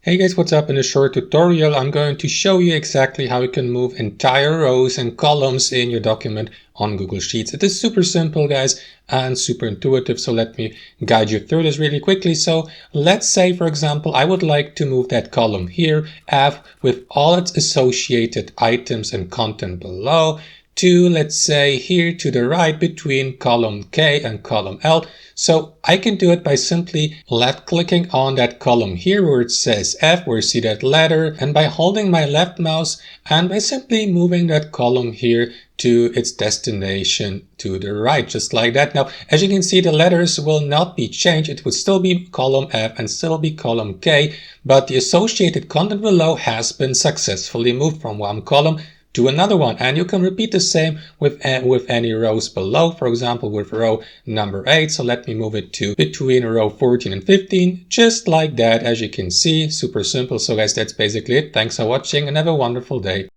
Hey guys, what's up? In this short tutorial, I'm going to show you exactly how you can move entire rows and columns in your document on Google Sheets. It is super simple, guys, and super intuitive. So let me guide you through this really quickly. So let's say, for example, I would like to move that column here, F, with all its associated items and content below, to, let's say, here to the right between column K and column L. So I can do it by simply left clicking on that column here where it says F, where you see that letter, and by holding my left mouse and by simply moving that column here to its destination to the right, just like that. Now, as you can see, the letters will not be changed. It would still be column F and still be column K, but the associated content below has been successfully moved from one column to another one, and you can repeat the same with any rows below, for example with row number 8. So let me move it to between row 14 and 15, just like that. As you can see, super simple. So guys, that's basically it. Thanks for watching and have a wonderful day.